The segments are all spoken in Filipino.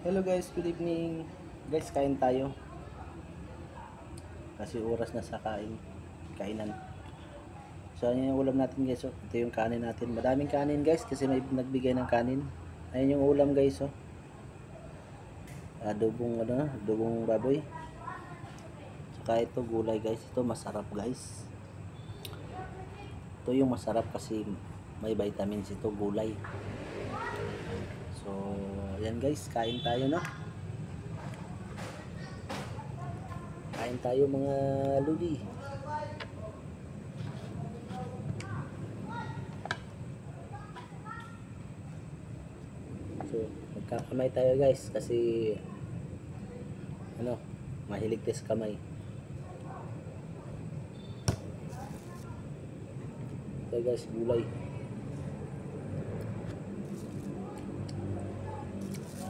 Hello guys, good evening. Guys, kain tayo. Kasi oras na sa kainan. So, ano yung ulam natin guys? Oh. Ito yung kanin natin. Madaming kanin guys kasi may nagbigay ng kanin. Ayun yung ulam guys. Oh. Adobong baboy. Saka ito gulay guys. Ito masarap guys. Ito yung masarap kasi may vitamins ito gulay. So, ayan guys, kain tayo no. Kain tayo mga ludi. So, magkakamay tayo guys kasi mahilig tayo sa kamay. Ito guys, gulay.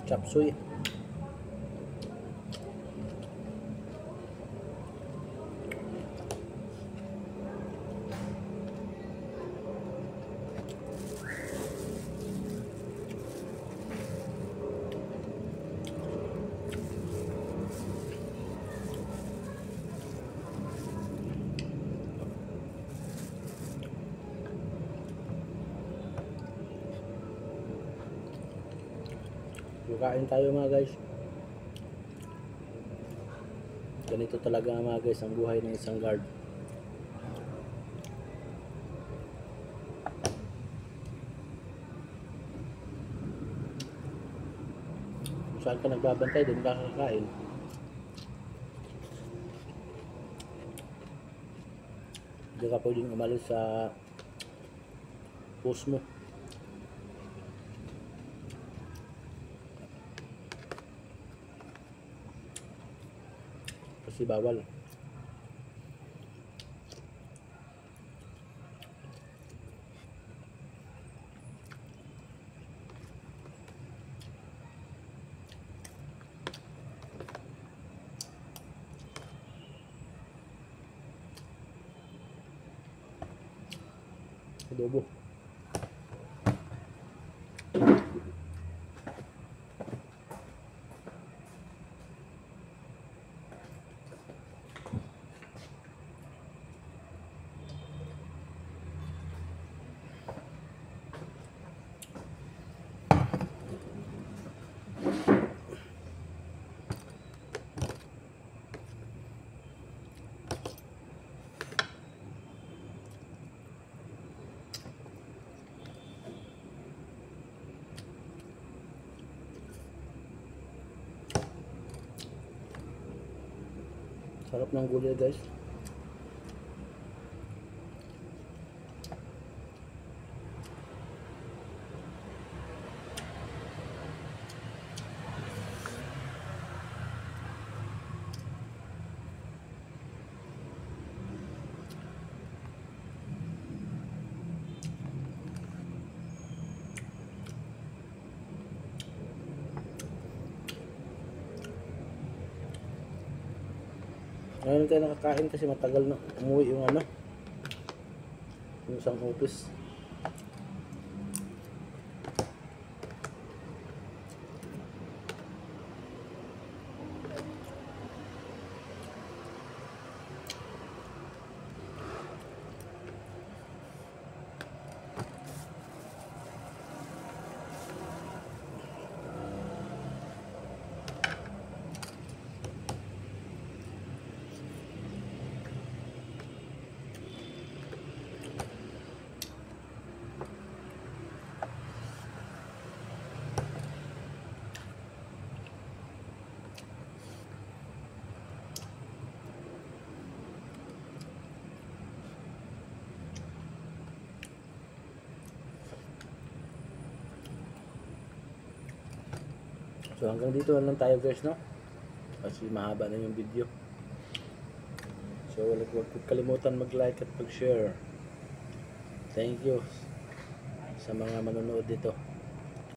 Chop suey. Kain tayo mga guys. Ganito talaga mga guys ang buhay ng isang guard. Kung saan ka nagbabantay, doon ka kakain. Hindi ka pwedeng umalis sa post mo. Kasi bawal. Adobo. Sarap ng gulay guys. Ngayon tayo nakakain kasi matagal na umuwi yung yung isang office. So hanggang dito na lang tayo guys no. Kasi mahaba na yung video. So huwag kalimutan mag-like at mag-share. Thank you sa mga manonood dito.